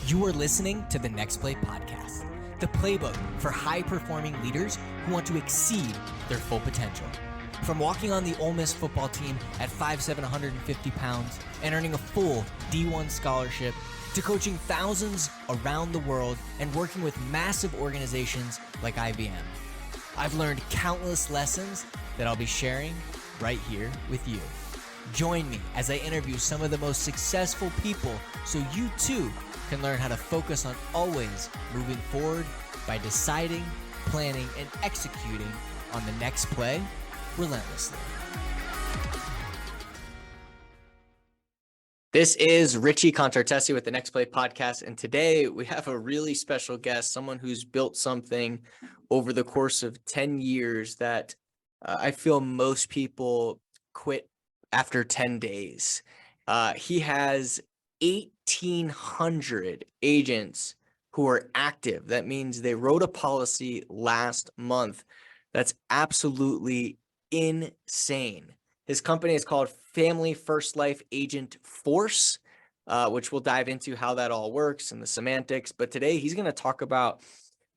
You are listening to the Next Play podcast, the playbook for high-performing leaders who want to exceed their full potential. From walking on the Ole Miss football team at 5'7", 150 pounds and earning a full D1 scholarship, to coaching thousands around the world and working with massive organizations like IBM. I've learned countless lessons that I'll be sharing right here with you. Join me as I interview some of the most successful people so you too can learn how to focus on always moving forward by deciding, planning, and executing on the next play relentlessly. This is Richie Contartesi with the Next Play podcast, and today we have a really special guest, someone who's built something over the course of 10 years that I feel most people quit after 10 days. He has 1,800 agents who are active. That means they wrote a policy last month. That's absolutely insane. His company is called Family First Life Agent Force, which we'll dive into how that all works and the semantics. But today he's going to talk about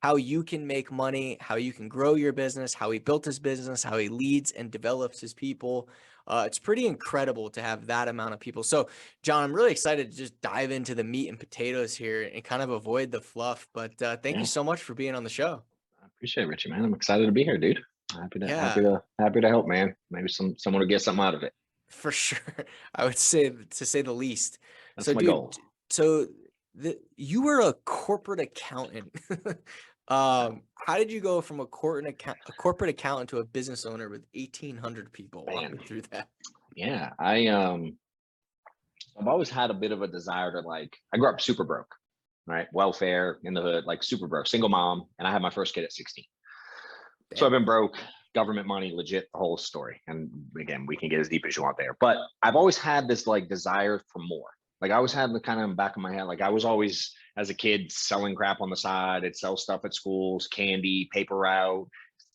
how you can make money, how you can grow your business, how he built his business, how he leads and develops his people. It's pretty incredible to have that amount of people. So, John, I'm really excited to just dive into the meat and potatoes here and kind of avoid the fluff. But thank you so much for being on the show. I appreciate it, Richie, man. I'm excited to be here, dude. Happy to help, man. Maybe someone will get something out of it. For sure. I would say, to say the least. That's my goal. So you were a corporate accountant. How did you go from a corporate accountant to a business owner with 1,800 people? Walk me through that. Yeah, I've always had a bit of a desire to I grew up super broke, right? Welfare in the hood, super broke, single mom, and I had my first kid at 16. Damn. So I've been broke, government money, legit, the whole story. And again, we can get as deep as you want there. But I've always had this desire for more. I always had the kind of in the back of my head, I was always, as a kid, selling crap on the side. I'd sell stuff at schools, candy, paper route,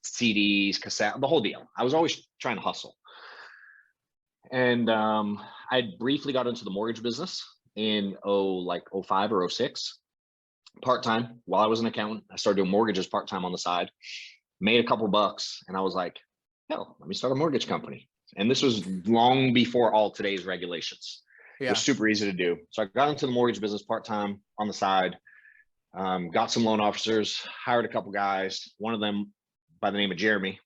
CDs, cassette, the whole deal. I was always trying to hustle. And I briefly got into the mortgage business in 05 or 06, part-time. While I was an accountant, I started doing mortgages part-time on the side, made a couple bucks, and I was like, hell, let me start a mortgage company. And this was long before all today's regulations. Yeah. It was super easy to do. So I got into the mortgage business part-time on the side, got some loan officers, hired a couple guys. One of them by the name of Jeremy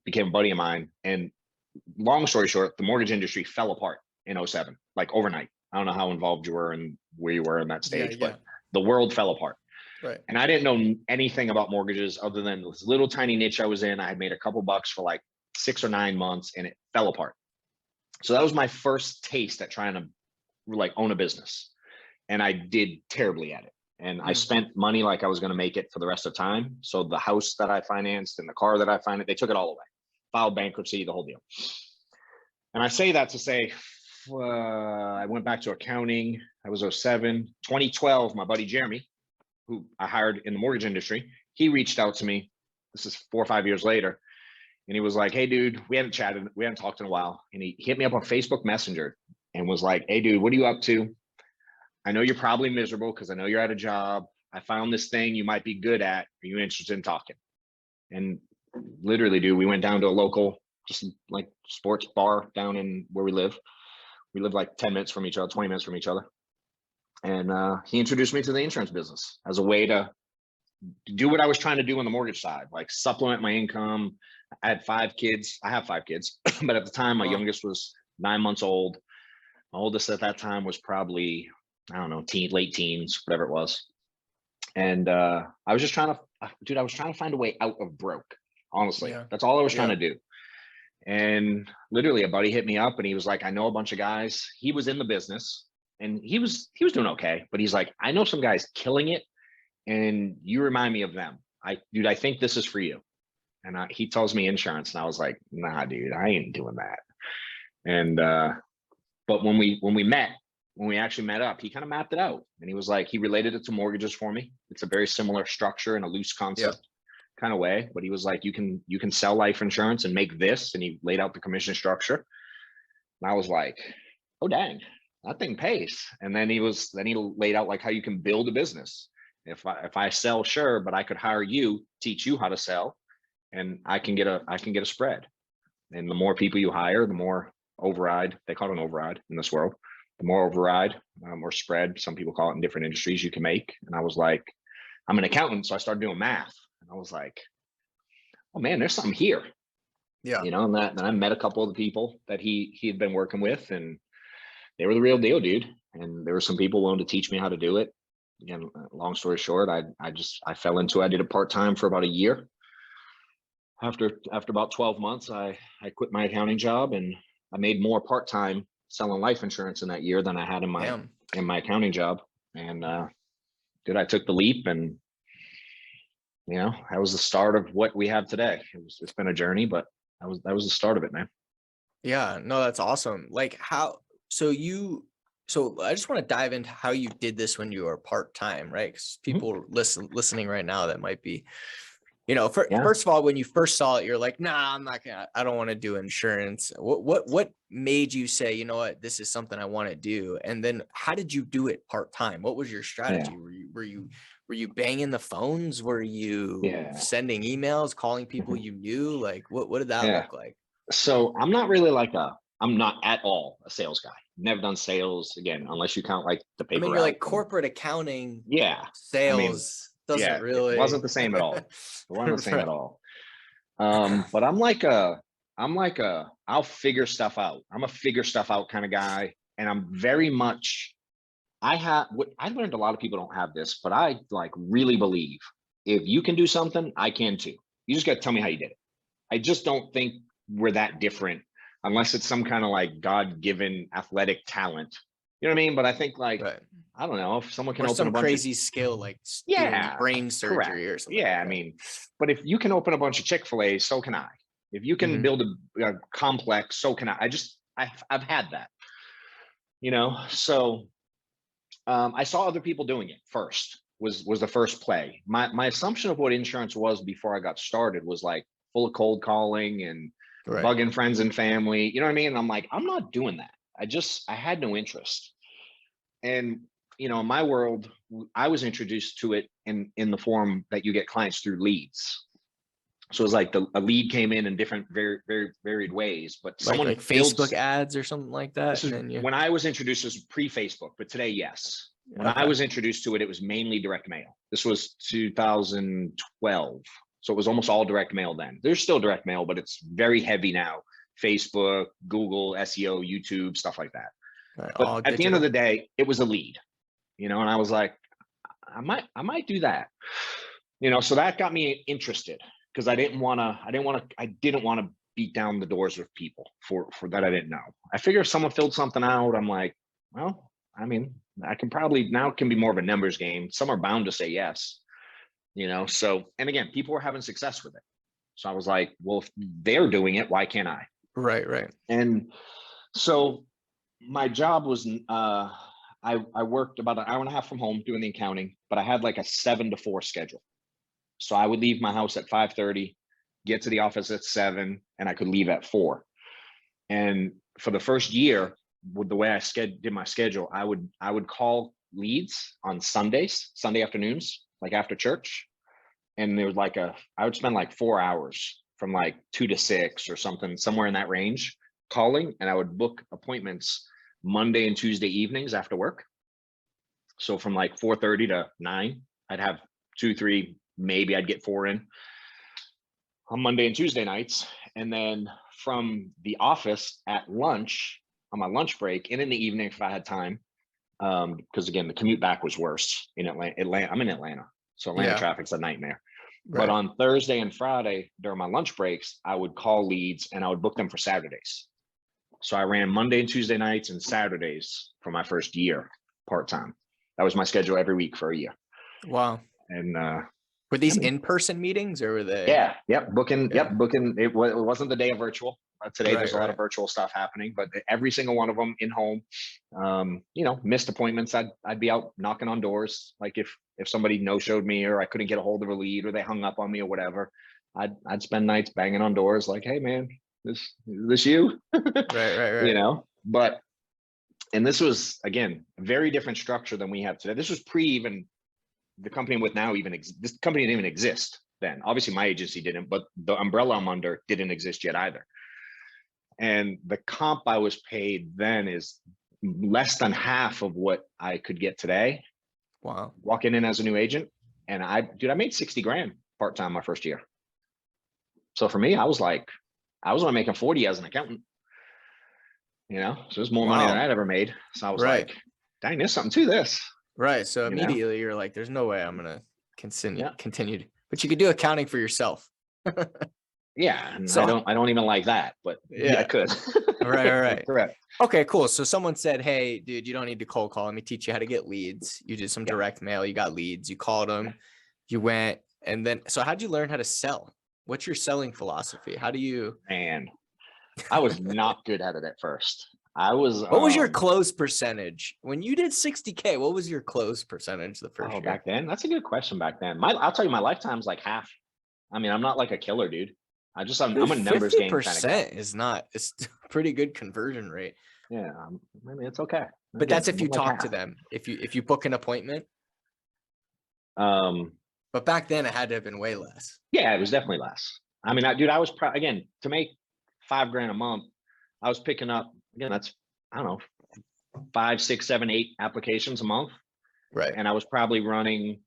became a buddy of mine. And long story short, the mortgage industry fell apart in 07, overnight. I don't know how involved you were and where you were in that stage, but the world fell apart. Right. And I didn't know anything about mortgages other than this little tiny niche I was in. I had made a couple bucks for 6 or 9 months and it fell apart. So that was my first taste at trying to own a business. And I did terribly at it. And I spent money like I was going to make it for the rest of time. So the house that I financed and the car that I financed, they took it all away, filed bankruptcy, the whole deal. And I say that to say, I went back to accounting. I was 07, 2012, my buddy Jeremy, who I hired in the mortgage industry, he reached out to me. This is 4 or 5 years later. And he was like, hey, dude, we haven't chatted. We haven't talked in a while. And he hit me up on Facebook Messenger and was like, hey, dude, what are you up to? I know you're probably miserable because I know you're at a job. I found this thing you might be good at. Are you interested in talking? And literally, dude, we went down to a local, just sports bar down in where we live. We live 10 minutes from each other, 20 minutes from each other. And he introduced me to the insurance business as a way to do what I was trying to do on the mortgage side, supplement my income. I had 5 kids. I have 5 kids, but at the time, my youngest was 9 months old. My oldest at that time was probably, I don't know, late teens, whatever it was. And I was just trying to find a way out of broke. Honestly, that's all I was trying to do. And literally a buddy hit me up and he was like, I know a bunch of guys. He was in the business and he was doing okay, but he's like, I know some guys killing it and you remind me of them. I think this is for you. And he tells me insurance and I was like, nah, dude, I ain't doing that. And, but when we actually met up, he kind of mapped it out and he was like, he related it to mortgages for me. It's a very similar structure and a loose concept kind of way, but he was like, you can sell life insurance and make this. And he laid out the commission structure. And I was like, oh, dang. that thing pays. And then he laid out like how you can build a business. If I sell, sure, but I could hire you, teach you how to sell, and I can get a spread. And the more people you hire, the more override, they call it an override in this world, the more override or spread, some people call it in different industries, you can make. And I was like, I'm an accountant, so I started doing math. And I was like, oh man, there's something here. Yeah. And I met a couple of the people that he had been working with, and they were the real deal, dude. And there were some people willing to teach me how to do it. Again, long story short, I fell into it. I did it part-time for about a year. After about 12 months, I quit my accounting job, and I made more part-time selling life insurance in that year than I had in my accounting job. And dude, I took the leap, and that was the start of what we have today. It's been a journey, but that was the start of it, man. Yeah, no, that's awesome. Like so I just want to dive into how you did this when you were part-time, right? Because people listening right now that might be, first of all, when you first saw it, you're like, nah, I don't want to do insurance. What made you say, you know what, this is something I want to do? And then how did you do it part-time? What was your strategy? Yeah. Were you banging the phones? Were you sending emails, calling people you knew? Like, what did that look like? So I'm not really I'm not at all a sales guy. Never done sales, again, unless you count like the paper. You're like corporate accounting. Yeah. Sales doesn't really. It wasn't the same at all. It wasn't the same at all. But I'm like I'll figure stuff out. I'm a figure stuff out kind of guy. And I'm very much, I learned a lot of people don't have this, but I like really believe if you can do something, I can too. You just got to tell me how you did it. I just don't think we're that different unless it's some kind of like God-given athletic talent. You know what I mean? But I think like, I don't know, if someone can open some crazy skill, like brain surgery or something. Yeah. Like I mean, but if you can open a bunch of Chick-fil-A's, so can I. If you can build a complex, so can I. I've had that, So I saw other people doing it first, was the first play. My assumption of what insurance was before I got started was like full of cold calling and bugging friends and family. You know what I mean? And I'm like, I'm not doing that. I had no interest. And, in my world, I was introduced to it in the form that you get clients through leads. So it was like a lead came in different, very, very varied ways, but someone like Facebook ads or something like that. When I was introduced, it was pre-Facebook, but today, yes. When I was introduced to it, it was mainly direct mail. This was 2012. So it was almost all direct mail then. There's still direct mail, but it's very heavy now. Facebook, Google, SEO, YouTube, stuff like that. But at the end of the day, it was a lead, and I was like, I might do that, so that got me interested because I didn't want to beat down the doors with people for that I didn't know. I figure if someone filled something out, I'm like, well, I mean, I can probably, now it can be more of a numbers game. Some are bound to say yes, so, and again, people were having success with it. So I was like, well, if they're doing it, why can't I? Right. And so my job was, I worked about an hour and a half from home doing the accounting, but I had like a 7 to 4 schedule. So I would leave my house at 5:30, get to the office at 7, and I could leave at 4. And for the first year, with the way I did my schedule, I would call leads on Sunday afternoons, like after church. And there was like I would spend like 4 hours from like 2 to 6 or something, somewhere in that range, calling, and I would book appointments Monday and Tuesday evenings after work. So from like 4:30 to 9, I'd have 2, 3, maybe I'd get 4 in on Monday and Tuesday nights. And then from the office at lunch, on my lunch break, and in the evening if I had time, because again, the commute back was worse in Atlanta. I'm in Atlanta, so Atlanta traffic's a nightmare. But on Thursday and Friday during my lunch breaks, I would call leads and I would book them for Saturdays. So I ran Monday and Tuesday nights and Saturdays for my first year part-time. That was my schedule every week for a year. Wow. And were these in-person meetings or were they? Booking. It wasn't the day of virtual. Today there's a lot of virtual stuff happening, but every single one of them in home. Missed appointments. I'd be out knocking on doors. Like if somebody no-showed me or I couldn't get a hold of a lead or they hung up on me or whatever, I'd spend nights banging on doors like, hey man, this you? Right. But And this was, again, a very different structure than we have today. This was pre even the company I'm with now this company didn't even exist then. Obviously my agency didn't, but the umbrella I'm under didn't exist yet either. And the comp I was paid then is less than half of what I could get today. Wow. Walking in as a new agent. And I made 60 grand part-time my first year. So for me, I was only making 40 as an accountant. So it was more money than I'd ever made. So I was like, dang, there's something to this. Right. So immediately you're like, there's no way I'm going to continue. But you could do accounting for yourself. Yeah. And So I don't even like that, but yeah, I could. Right. Correct. Okay, cool. So someone said, hey, dude, you don't need to cold call. Let me teach you how to get leads. You did some direct mail. You got leads. You called them. You went. And then, so how'd you learn how to sell? What's your selling philosophy? How do you? Man, I was not good at it at first. What was your close percentage when you did 60K? What was your close percentage the first year? Back then? That's a good question. Back then, I'll tell you, my lifetime's like half. I mean, I'm not like a killer, dude. I'm a numbers game kind of guy. 50% it's a pretty good conversion rate. Yeah, I mean, it's okay. But that's if you talk to them. If you book an appointment. But back then it had to have been way less. Yeah, it was definitely less. I mean, dude, I was again, to make $5,000 a month, I was picking up, again, that's, I don't know, 5, 6, 7, 8 applications a month. Right. And I was probably running,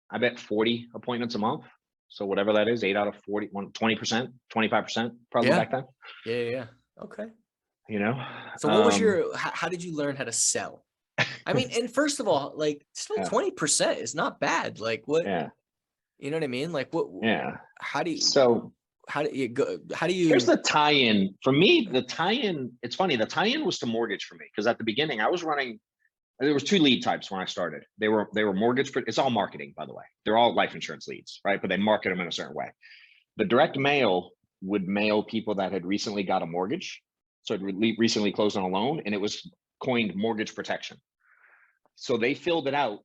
I bet 40 appointments a month. So whatever that is, 8 out of 40, 20%, 25% probably back then. Yeah. Okay. So what was how did you learn how to sell? I mean, and first of all, like still 20% is not bad. Like what, you know what I mean? Like what, how do you go? How do you? Here's the tie-in for me. It's funny. The tie-in was to mortgage for me. Cause at the beginning I was running, there was 2 lead types when I started. They were mortgage. It's all marketing, by the way. They're all life insurance leads, right? But they market them in a certain way. The direct mail would mail people that had recently got a mortgage. So it recently closed on a loan, and it was coined mortgage protection. So they filled it out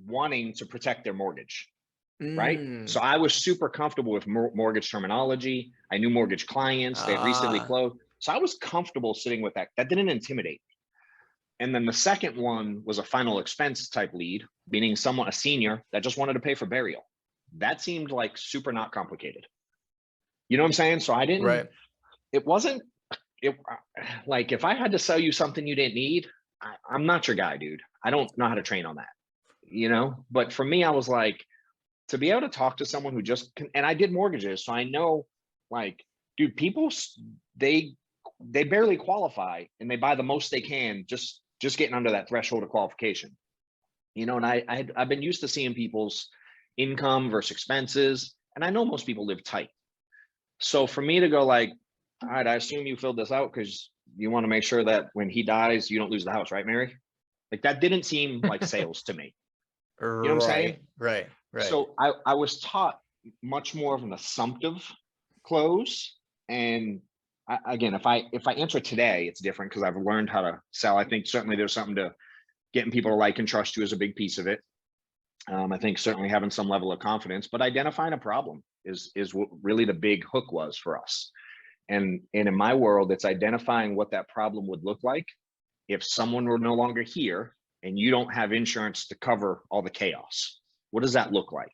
wanting to protect their mortgage, right? So I was super comfortable with mortgage terminology. I knew mortgage clients. They had recently closed. So I was comfortable sitting with that. That didn't intimidate. And then the second one was a final expense type lead, meaning a senior that just wanted to pay for burial. That seemed like super not complicated. You know what I'm saying? So I didn't, like if I had to sell you something you didn't need, I'm not your guy, dude. I don't know how to train on that, but for me, I was like, to be able to talk to someone who just can, and I did mortgages. So I know, like, dude, people, they barely qualify and they buy the most they can, just getting under that threshold of qualification, and I've been used to seeing people's income versus expenses. And I know most people live tight. So for me to go like, all right, I assume you filled this out because you want to make sure that when he dies, you don't lose the house, right, Mary? Like that didn't seem like sales to me. You know what I'm saying? Right. So I was taught much more of an assumptive close. And again, if I answer today, it's different because I've learned how to sell. I think certainly there's something to getting people to like and trust you is a big piece of it. I think certainly having some level of confidence, but identifying a problem is what really the big hook was for us. And in my world, it's identifying what that problem would look like if someone were no longer here and you don't have insurance to cover all the chaos. What does that look like?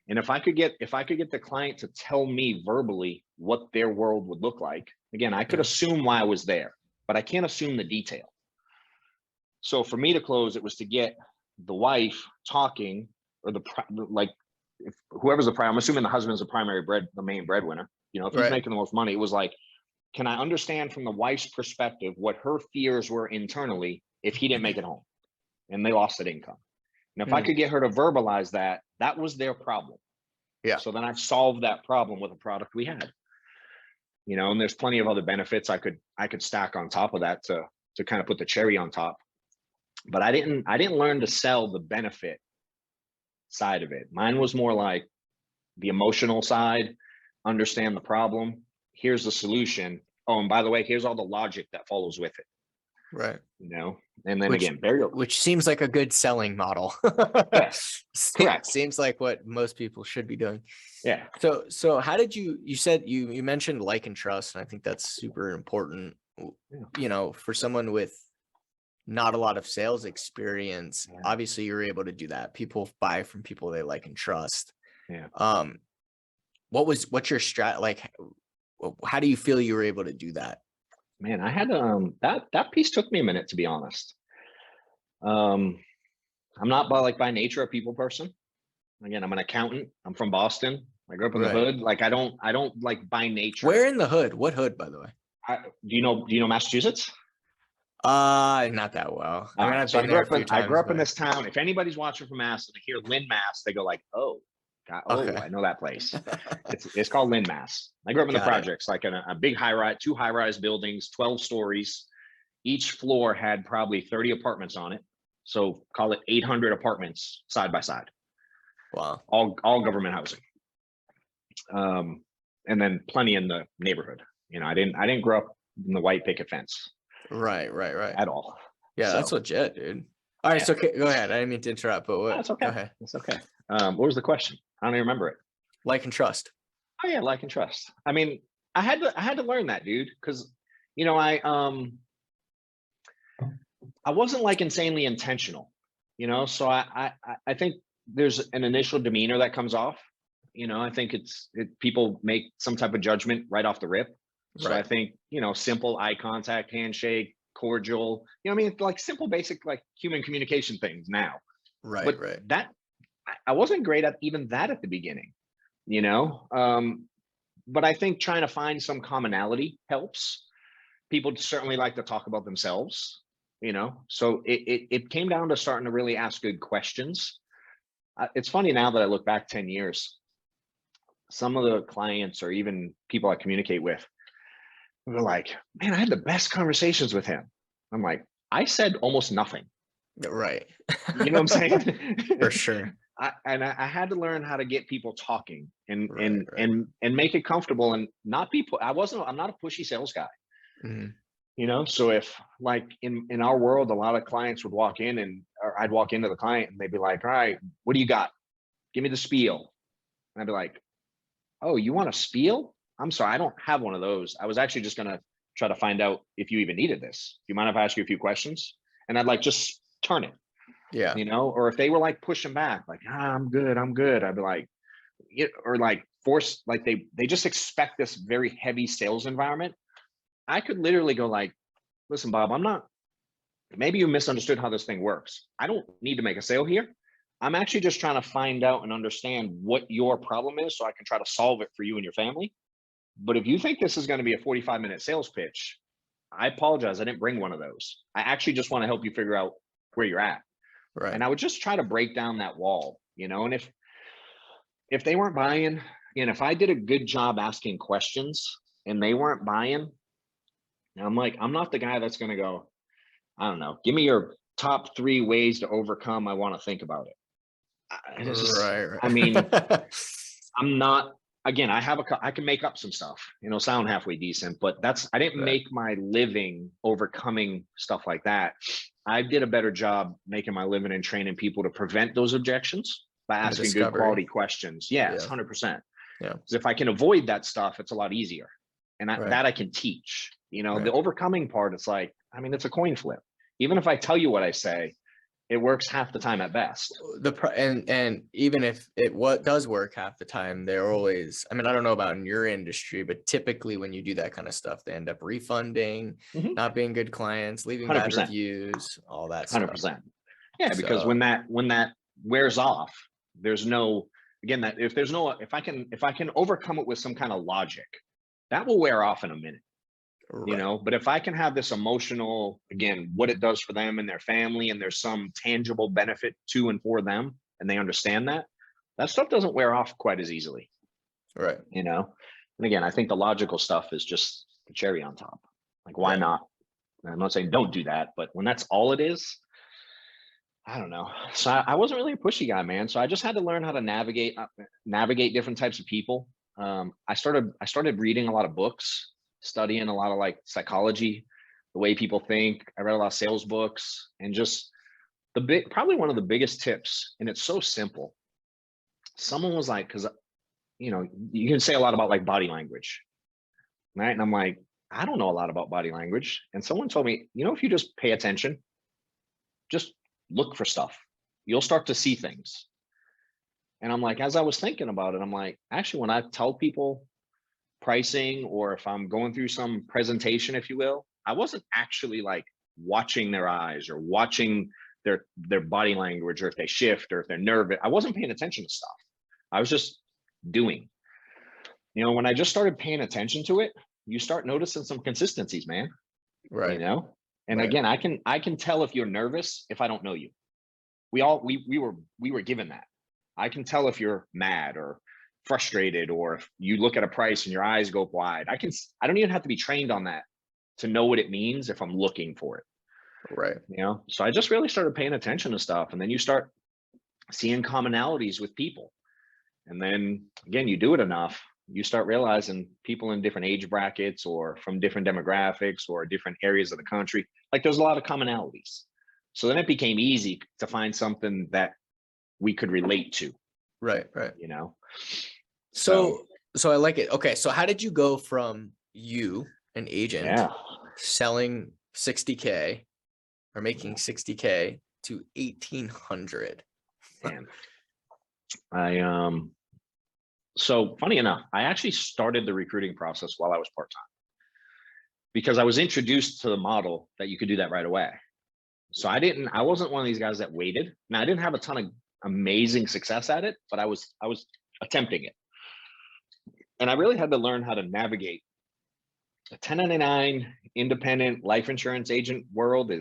And if I could get the client to tell me verbally what their world would look like, again, I could assume why I was there, but I can't assume the detail. So for me to close, it was to get the wife talking, or if whoever's I'm assuming the husband's the main breadwinner. If he's making the most money, it was like, can I understand from the wife's perspective what her fears were internally if he didn't make it home and they lost that income? And if I could get her to verbalize that was their problem. Yeah. So then I've solved that problem with a product we had. And there's plenty of other benefits I could stack on top of that to kind of put the cherry on top. But I didn't learn to sell the benefit side of it. Mine was more like the emotional side, understand the problem. Here's the solution. Oh, and by the way, here's all the logic that follows with it. Right. And then which seems like a good selling model. Correct. Seems like what most people should be doing. Yeah. So how did you said you mentioned like and trust, and I think that's super important, for someone with not a lot of sales experience, Yeah. obviously you're able to do that. People buy from people they like and trust. Yeah. What's your strat? Like, how do you feel you were able to do that? Man, I had that piece took me a minute, to be honest. I'm not by nature a people person. Again, I'm an accountant. I'm from Boston. I grew up in the Right. hood. Like I don't like by nature. Where in the hood? What hood, by the way? Do you know Massachusetts? Not that well. I mean, I've So been there a few I grew times, up in but this town. If anybody's watching from Mass and they hear Lynn, Mass, they go like, "Oh, God, okay. I know that place." It's called Lynn, Mass. I grew up in the Got it. projects, like in a big high rise, 2 high-rise buildings, 12 stories. Each floor had probably 30 apartments on it. So call it 800 apartments side by side. Wow. All government housing. And then plenty in the neighborhood. You know, I didn't grow up in the white picket fence Right. at all. Yeah, that's So, legit, dude. All right, yeah. so go ahead. I didn't mean to interrupt, but what? That's okay. Go ahead. That's okay. What was the question? I don't even remember it. Like and trust. Oh yeah, like and trust. I mean, I had to learn that, dude, because you know, I wasn't like insanely intentional, you know. So I think there's an initial demeanor that comes off. You know, I think people make some type of judgment right off the rip. So I Right. think, you know, simple eye contact, handshake, cordial, you know what I mean? Like simple, basic, like human communication things now. Right. But that I wasn't great at even that at the beginning, you know? But I think trying to find some commonality helps. People certainly like to talk about themselves, you know? So it came down to starting to really ask good questions. It's funny now that I look back 10 years, some of the clients or even people I communicate with, they're like, man, I had the best conversations with him. I'm like, I said almost nothing. Right. You know what I'm saying? For sure. I had to learn how to get people talking and Right. and make it comfortable and not be. I'm not a pushy sales guy. Mhm. You know, so if like in our world, a lot of clients would walk in or I'd walk into the client and they'd be like, all right, what do you got? Give me the spiel. And I'd be like, oh, you want a spiel? I'm sorry, I don't have one of those. I was actually just gonna try to find out if you even needed this. Do you mind if I ask you a few questions? And I'd like just turn it, Yeah. you know, or if they were like pushing back, like, I'm good. I'd be like, or like force, like they just expect this very heavy sales environment. I could literally go like, listen, Bob, maybe you misunderstood how this thing works. I don't need to make a sale here. I'm actually just trying to find out and understand what your problem is so I can try to solve it for you and your family. But if you think this is going to be a 45-minute sales pitch, I apologize. I didn't bring one of those. I actually just want to help you figure out where you're at. Right. And I would just try to break down that wall, you know, and if they weren't buying, and if I did a good job asking questions and they weren't buying, I'm like, I'm not the guy that's going to go, I don't know, give me your top 3 ways to overcome. I want to think about it. It's just, Right. I mean, I'm not, again, I can make up some stuff, you know, sound halfway decent, but I didn't Right. make my living overcoming stuff like that. I did a better job making my living and training people to prevent those objections by And the asking good discovery. quality questions. Yes, Yeah. 100%. Yeah. Because if I can avoid that stuff, it's a lot easier. And Right. that I can teach, you know, Right. the overcoming part, it's like, I mean, it's a coin flip. Even if I tell you what I say, it works half the time at best. And even if what does work half the time, they're always, I mean, I don't know about in your industry, but typically when you do that kind of stuff, they end up refunding, Mhm. not being good clients, leaving bad 100%. reviews, all that stuff. 100%. Yeah, because So- when that wears off, there's no, again, that if I can overcome it with some kind of logic, that will wear off in a minute. You Right. know, but if I can have this emotional, again, what it does for them and their family, and there's some tangible benefit to and for them, and they understand that stuff doesn't wear off quite as easily, Right. you know. And again, I think the logical stuff is just the cherry on top. Like, why Right. not? And I'm not saying don't do that, but when that's all it is, I don't know. So I wasn't really a pushy guy, man. So I just had to learn how to navigate different types of people. I started reading a lot of books, studying a lot of like psychology, the way people think. I read a lot of sales books, and just probably one of the biggest tips, and it's so simple. Someone was like, because you know, you can say a lot about like body language, right? And I'm like, I don't know a lot about body language. And someone told me, you know, if you just pay attention, just look for stuff. You'll start to see things. And I'm like, as I was thinking about it, I'm like, actually, when I tell people pricing, or if I'm going through some presentation, if you will, I wasn't actually like watching their eyes or watching their body language, or if they shift or if they're nervous. I wasn't paying attention to stuff. I was just doing. You know, when I just started paying attention to it, you start noticing some consistencies, man. Right. You know, and Right. again, I can tell if you're nervous if I don't know you. We were given that. I can tell if you're mad or frustrated, or if you look at a price and your eyes go wide. I don't even have to be trained on that to know what it means if I'm looking for it. Right. You know, so I just really started paying attention to stuff, and then you start seeing commonalities with people. And then again, you do it enough, you start realizing people in different age brackets or from different demographics or different areas of the country, like there's a lot of commonalities. So then it became easy to find something that we could relate to, Right. Right. you know? So I like it. Okay. So how did you go from you, an agent, Yeah. selling 60K or making 60K to 1,800? Man. So funny enough, I actually started the recruiting process while I was part-time, because I was introduced to the model that you could do that right away. So I wasn't one of these guys that waited. Now, I didn't have a ton of amazing success at it, but I was attempting it. And I really had to learn how to navigate a 1099 independent life insurance agent world.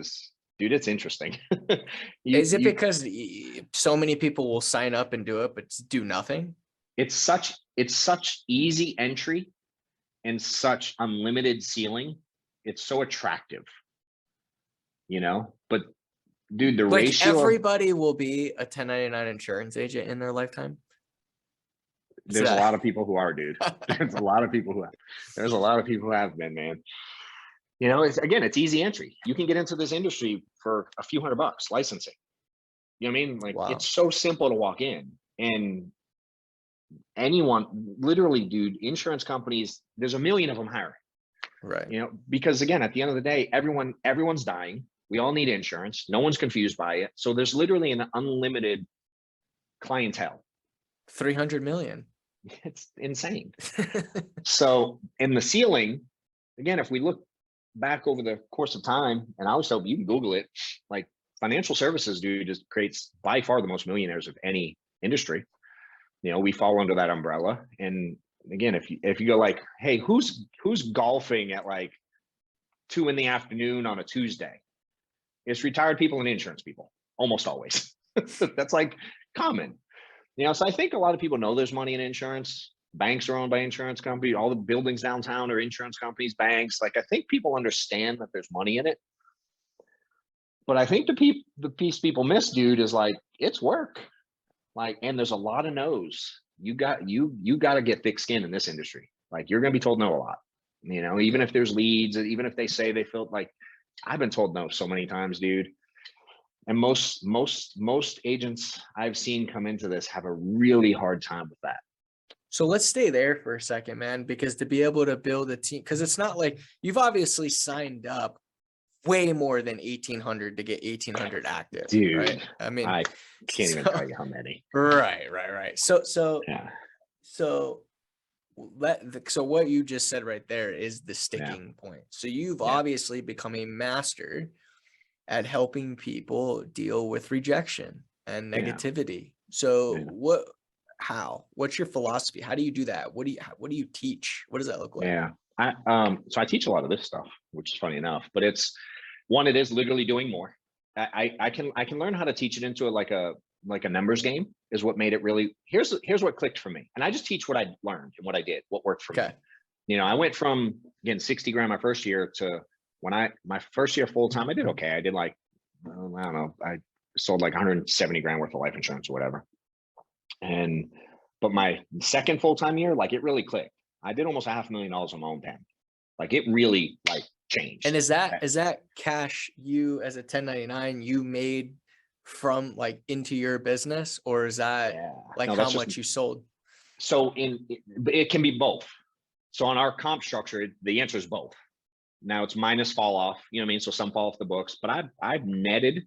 Dude, it's interesting. Is it because so many people will sign up and do it, but do nothing? It's such easy entry and such unlimited ceiling. It's so attractive, you know, but dude, the Like ratio everybody will be a 1099 insurance agent in their lifetime. There's a lot of people who are, dude. There's a lot of people who have been, man. You know, it's easy entry. You can get into this industry for a few $100 licensing. You know what I mean? Like, Wow. It's so simple to walk in, and anyone, literally, dude, insurance companies, there's a million of them hiring. Right. You know, because again, at the end of the day, everyone's dying. We all need insurance. No one's confused by it. So there's literally an unlimited clientele. 300 million. It's insane. So in the ceiling, again, if we look back over the course of time, and I always tell you can Google it, like financial services, dude, just creates by far the most millionaires of any industry. You know, we fall under that umbrella. And again, if you go like, hey, who's golfing at like 2 PM on a Tuesday? It's retired people and insurance people, almost always. That's like common. You know, so I think a lot of people know there's money in insurance. Banks are owned by insurance companies. All the buildings downtown are insurance companies, banks. Like, I think people understand that there's money in it. But I think the piece people miss, dude, is like, it's work. Like, and there's a lot of no's. You got to get thick skin in this industry. Like, you're going to be told no a lot. You know, even if there's leads, even if they say they feel like, I've been told no so many times, dude. And most agents I've seen come into this have a really hard time with that. So let's stay there for a second, man, because to be able to build a team, because it's not like you've obviously signed up way more than 1,800 to get 1,800 active, dude. Right? I mean, I can't even tell you how many. Right. So Yeah. So what you just said right there is the sticking point. So you've obviously become a master at helping people deal with rejection and negativity. So what's your philosophy? How do you do that? What do you teach? What does that look like? Yeah. So I teach a lot of this stuff, which is funny enough, but it is literally doing more. I can learn how to teach it into like a numbers game is what made it really, here's what clicked for me. And I just teach what I learned and what I did, what worked for me. You know, I went from, again, 60 grand my first year to my first year full-time, I did okay. I did like, I don't know, I sold like 170 grand worth of life insurance or whatever. But my second full-time year, like it really clicked. I did almost $500,000 on my own pen. Like it really like changed. And is that cash you as a 1099 you made from like into your business, or is that how much you sold? So it can be both. So on our comp structure, the answer is both. Now it's minus fall off, you know what I mean? So some fall off the books, but I've netted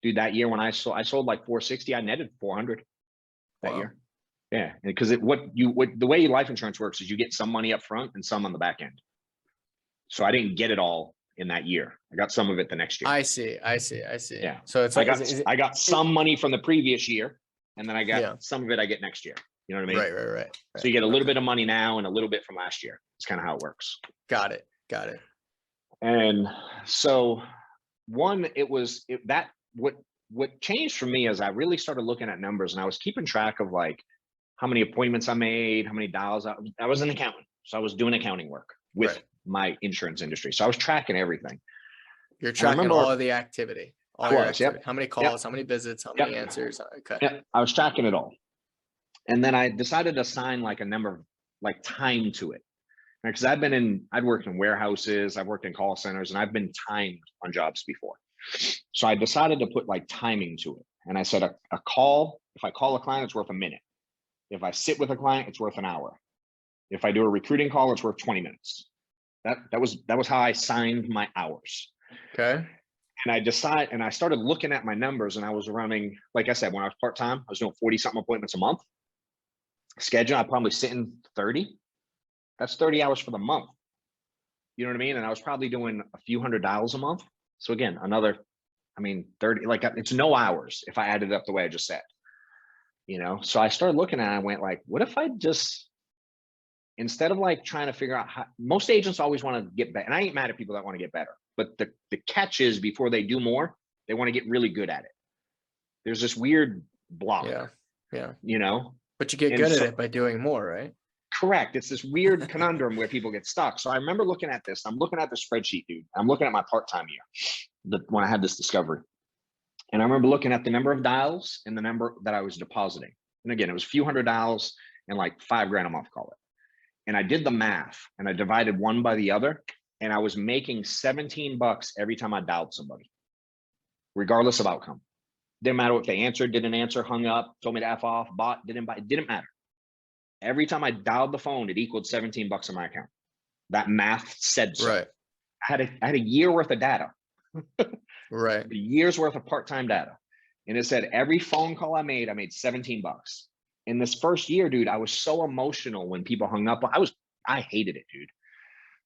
dude, that year when I sold like 460, I netted 400 that Wow. year. Yeah. Because the way life insurance works is you get some money up front and some on the back end. So I didn't get it all in that year. I got some of it the next year. I see. Yeah. So it's I like, got I got some money from the previous year, and then I got Yeah. some of it I get next year. You know what I mean? Right. So you get a little bit of money now and a little bit from last year. It's kind of how it works. Got it. And so what changed for me is I really started looking at numbers, and I was keeping track of like how many appointments I made, how many dials. I was an accountant, so I was doing accounting work with my insurance industry. So I was tracking everything. You're tracking all of the activity. All your activity. Yep. How many calls, how many visits, how many answers. Okay. Yeah, I was tracking it all. And then I decided to assign like a number, like time to it. Because I'd worked in warehouses, I've worked in call centers, and I've been timed on jobs before. So I decided to put like timing to it. And I said a call, if I call a client, it's worth a minute. If I sit with a client, it's worth an hour. If I do a recruiting call, it's worth 20 minutes. That was how I signed my hours. Okay. And I started looking at my numbers, and I was running, like I said, when I was part-time, I was doing 40 something appointments a month. Schedule, I probably sitting 30. That's 30 hours for the month. You know what I mean? And I was probably doing a few hundred dials a month. So again, 30, like it's no hours if I added it up the way I just said, So I started looking at it, I went like, what if I just, instead of like trying to figure out how, most agents always want to get better. And I ain't mad at people that want to get better, but the catch is before they do more, they want to get really good at it. There's this weird block. Yeah. But you get good at it by doing more, right? Correct. It's this weird conundrum where people get stuck. So I remember looking at this. I'm looking at the spreadsheet, dude. I'm looking at my part-time year, when I had this discovery. And I remember looking at the number of dials and the number that I was depositing. And again, it was a few hundred dials and like $5,000 a month, call it. And I did the math and I divided one by the other. And I was making $17 every time I dialed somebody, regardless of outcome. Didn't matter if they answered, didn't answer, hung up, told me to F off, bought, didn't buy, it didn't matter. Every time I dialed the phone, it equaled $17 in my account. That math said so. Right. I had a year worth of data. Right. A year's worth of part-time data. And it said every phone call I made $17. In this first year, dude, I was so emotional when people hung up. I hated it, dude.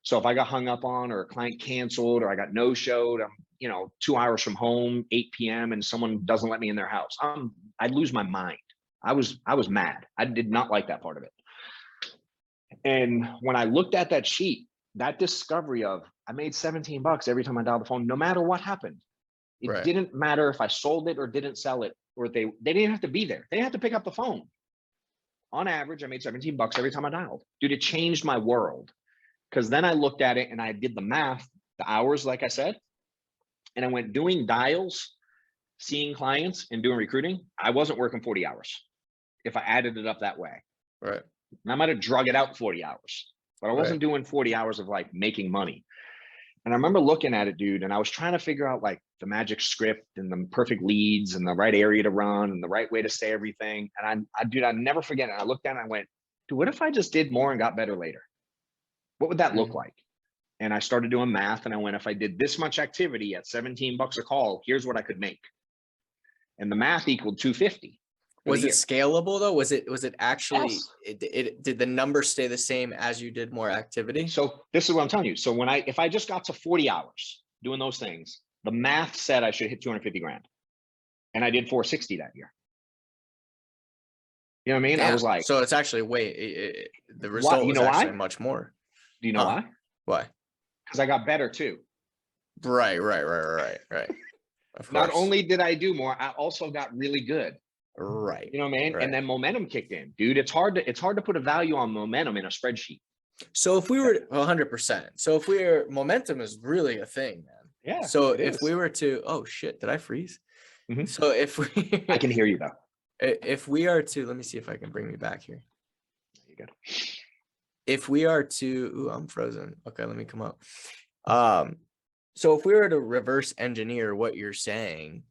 So if I got hung up on, or a client canceled, or I got no-showed, I'm 2 hours from home, 8 p.m., and someone doesn't let me in their house, I'd lose my mind. I was mad. I did not like that part of it. And when I looked at that sheet, that discovery of I made $17 every time I dialed the phone, no matter what happened. It didn't matter if I sold it or didn't sell it, or they didn't have to be there. They had to pick up the phone. On average, I made $17 every time I dialed. Dude, it changed my world. Because then I looked at it and I did the math, the hours, like I said, and I went doing dials, seeing clients, and doing recruiting. I wasn't working 40 hours if I added it up that way. Right. And I might have drug it out 40 hours, but I wasn't doing 40 hours of like making money. And I remember looking at it, dude, and I was trying to figure out like the magic script and the perfect leads and the right area to run and the right way to say everything. And I never forget it. I looked at it and I went, dude, what if I just did more and got better later? What would that look like? And I started doing math, and I went, if I did this much activity at $17 a call, here's what I could make. And the math equaled 250. Was it scalable though? Was it actually, yes. Did the number stay the same as you did more activity? So this is what I'm telling you. So if I just got to 40 hours doing those things, the math said I should hit 250 grand. And I did 460 that year. You know what I mean? Yeah. I was like, so it's actually the result was actually much more. Do you know why? Why? Because I got better too. Right. Of course. Not only did I do more, I also got really good. Right. You know what I mean? Right. And then momentum kicked in, dude. It's hard to put a value on momentum in a spreadsheet. So if we were 100%, so if momentum is really a thing, man. Yeah. So if we were to, oh shit, did I freeze? Mm-hmm. So if we, I can hear you though. If we are to, let me see if I can bring me back here. You good? If we are to, ooh, I'm frozen. Okay, let me come up. So if we were to reverse engineer what you're saying,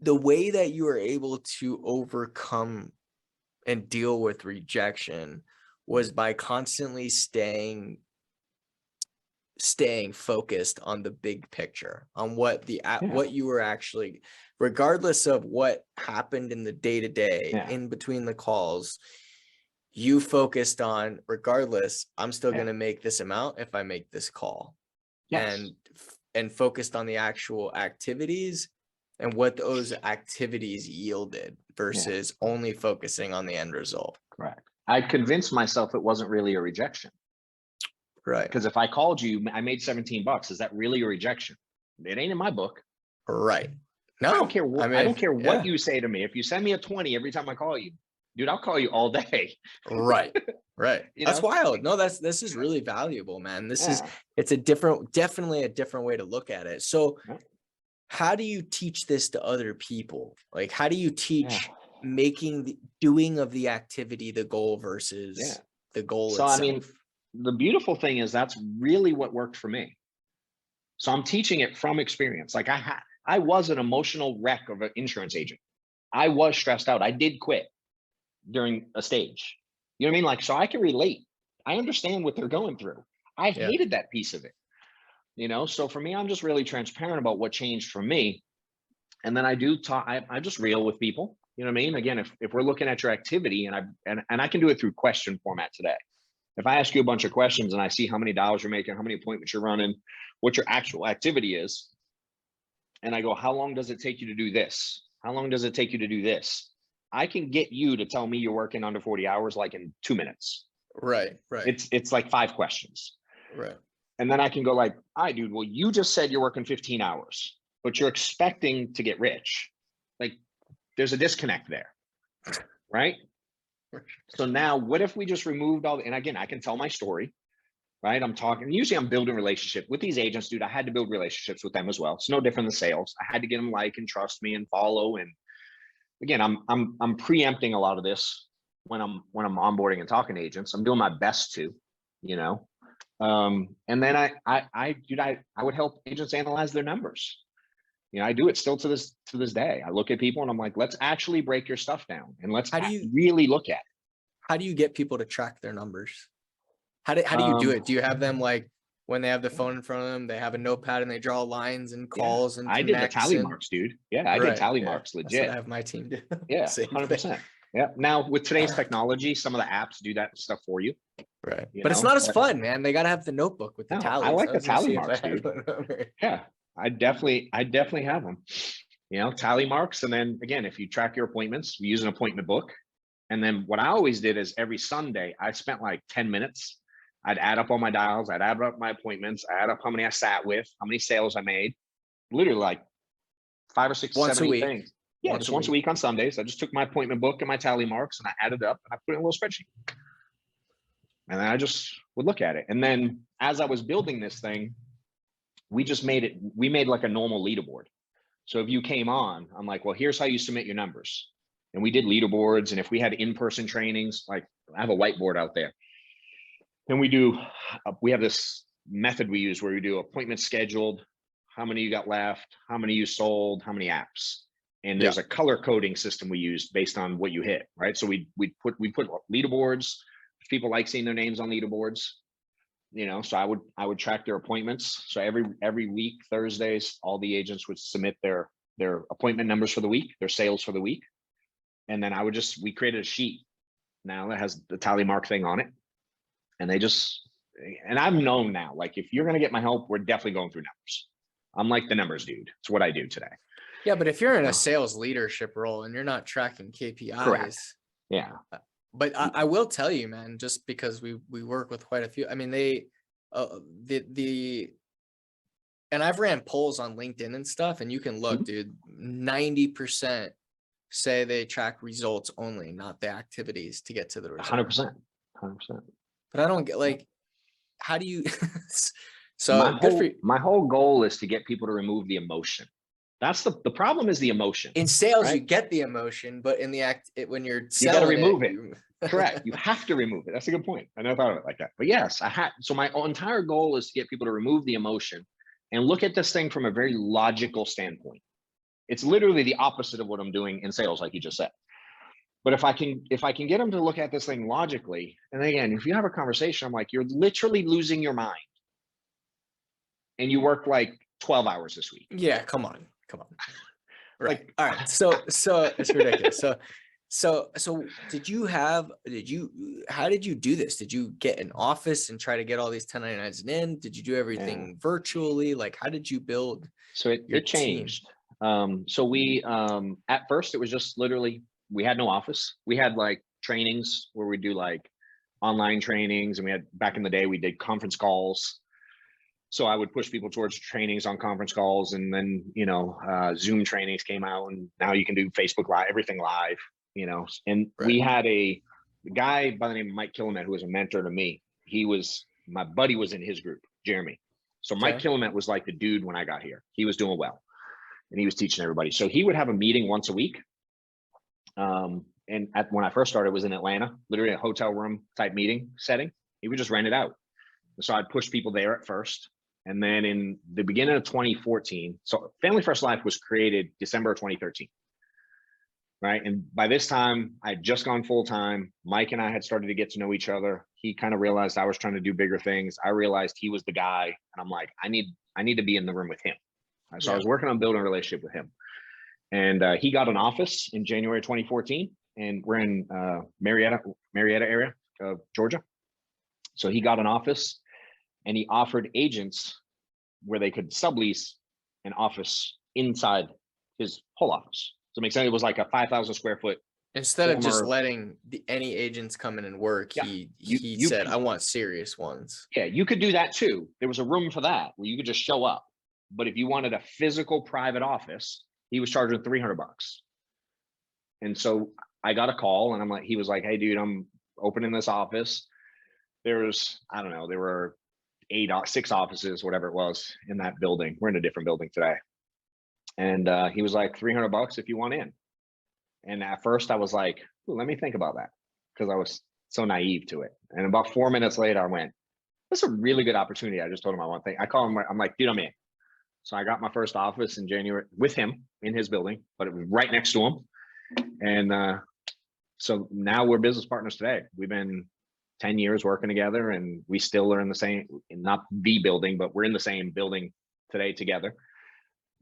the way that you are able to overcome and deal with rejection was by constantly staying staying focused on the big picture, on what what you were actually, regardless of what happened in the day-to-day in between the calls, you focused on, regardless, I'm still going to make this amount if I make this call. And focused on the actual activities and what those activities yielded versus only focusing on the end result. Correct. I convinced myself it wasn't really a rejection. Right. Because if I called you, I made $17. Is that really a rejection? It ain't in my book. Right. No, I don't care what, I don't care what you say to me. If you send me a 20 every time I call you, dude, I'll call you all day. Right. Right. That's know? wild. No, this is really valuable, man. It's definitely a different way to look at it. So how do you teach this to other people? Like, how do you teach making the doing of the activity the goal versus the goal itself? I mean, the beautiful thing is that's really what worked for me. So I'm teaching it from experience. Like I was an emotional wreck of an insurance agent. I was stressed out. I did quit during a stage. You know what I mean? Like, so I can relate. I understand what they're going through. I hated that piece of it. You know, so for me, I'm just really transparent about what changed for me. And then I do talk, I just real with people. You know what I mean? Again, if we're looking at your activity, and I can do it through question format today. If I ask you a bunch of questions and I see how many dollars you're making, how many appointments you're running, what your actual activity is, and I go, how long does it take you to do this? How long does it take you to do this? I can get you to tell me you're working under 40 hours like in 2 minutes. Right. It's like 5 questions. Right. And then I can go like, all right, dude, well, you just said you're working 15 hours, but you're expecting to get rich. Like, there's a disconnect there, right? So now what if we just removed all, and again, I can tell my story, right? I'm talking, usually I'm building relationship with these agents, dude. I had to build relationships with them as well. It's no different than sales. I had to get them like and trust me and follow. And again, I'm preempting a lot of this when I'm onboarding and talking to agents. I'm doing my best to, you know. And then I would help agents analyze their numbers. You know, I do it still to this day. I look at people and I'm like, let's actually break your stuff down and let's really look at it. How do you get people to track their numbers? How do you do it? Do you have them like when they have the phone in front of them, they have a notepad and they draw lines and calls and I did the tally marks, dude. Yeah, I did tally marks, legit. That's what I have my team do. Yeah, 100%. Yeah. Now with today's technology, some of the apps do that stuff for you. Right. But it's not as fun, man. They got to have the notebook with the tallies. I like the tally marks, dude. Yeah, I definitely have them. You know, tally marks. And then again, if you track your appointments, we use an appointment book. And then what I always did is every Sunday, I spent like 10 minutes. I'd add up all my dials. I'd add up my appointments. I add up how many I sat with, how many sales I made. Literally like 5 or 6, 7 things. Yeah, just once a week on Sundays. I just took my appointment book and my tally marks and I added up and I put it in a little spreadsheet. And then I just would look at it. And then as I was building this thing, we made like a normal leaderboard. So if you came on, I'm like, well, here's how you submit your numbers. And we did leaderboards. And if we had in-person trainings, like I have a whiteboard out there. And we have this method we use where we do appointments scheduled, how many you got left, how many you sold, how many apps. And there's a color coding system we use based on what you hit, right? So we put leaderboards. People like seeing their names on leaderboards, you know, so I would track their appointments. So every week, Thursdays, all the agents would submit their appointment numbers for the week, their sales for the week. And then we created a sheet now that has the tally mark thing on it. And and I've known now, like, if you're going to get my help, we're definitely going through numbers. I'm like the numbers dude. It's what I do today. Yeah. But if you're in a sales leadership role and you're not tracking KPIs. Correct. Yeah. But I will tell you, man, just because we work with quite a few, I mean, and I've ran polls on LinkedIn and stuff, and you can look, dude, 90% say they track results only, not the activities to get to the result. 100%. But I don't get, like, how do you, my whole goal is to get people to remove the emotion. That's the problem is the emotion. In sales, right? You get the emotion, but in the when you're selling, you got to remove it. Correct. You have to remove it. That's a good point. I never thought of it like that. But yes, so my entire goal is to get people to remove the emotion and look at this thing from a very logical standpoint. It's literally the opposite of what I'm doing in sales, like you just said. But if I can get them to look at this thing logically, and again, if you have a conversation, I'm like, you're literally losing your mind. and you work like 12 hours this week. Yeah, come on. Right. All right. So it's ridiculous. So how did you do this? Did you get an office and try to get all these 1099s in? Did you do everything virtually? Like, how did you build? So it changed. So we, at first it was just literally, we had no office. We had like trainings where we do like online trainings, and we had, back in the day, we did conference calls. So I would push people towards trainings on conference calls, and then, Zoom trainings came out, and now you can do Facebook Live, everything live, and we had a guy by the name of Mike Killimet, who was a mentor to me. My buddy was in his group, Jeremy. So Mike Killimet was like the dude when I got here. He was doing well, and he was teaching everybody. So he would have a meeting once a week. And when I first started, it was in Atlanta, literally a hotel room type meeting setting. He would just rent it out. So I'd push people there at first. And then in the beginning of 2014, so Family First Life was created December of 2013. Right. And by this time, I had just gone full time. Mike and I had started to get to know each other. He kind of realized I was trying to do bigger things. I realized he was the guy. And I'm like, I need to be in the room with him. So I was working on building a relationship with him. And he got an office in January 2014. And we're in Marietta area of Georgia. So he got an office, and he offered agents where they could sublease an office inside his whole office. So it makes sense. It was like a 5,000 square foot. Instead of just letting any agents come in and work, he said, I want serious ones. Yeah, you could do that too. There was a room for that where you could just show up. But if you wanted a physical private office, he was charging $300. And so I got a call, and he was like, hey dude, I'm opening this office. There were 6 offices, whatever it was, in that building. We're in a different building today. And he was like, $300 if you want in. And at first I was like, let me think about that, because I was so naive to it. And about 4 minutes later, I went, that's a really good opportunity. I just told him I want thing. I called him. I'm like, dude, I'm in. So I got my first office in January with him in his building, but it was right next to him. And so now we're business partners today. We've been 10 years working together, and we still are in the same, not the building, but we're in the same building today together.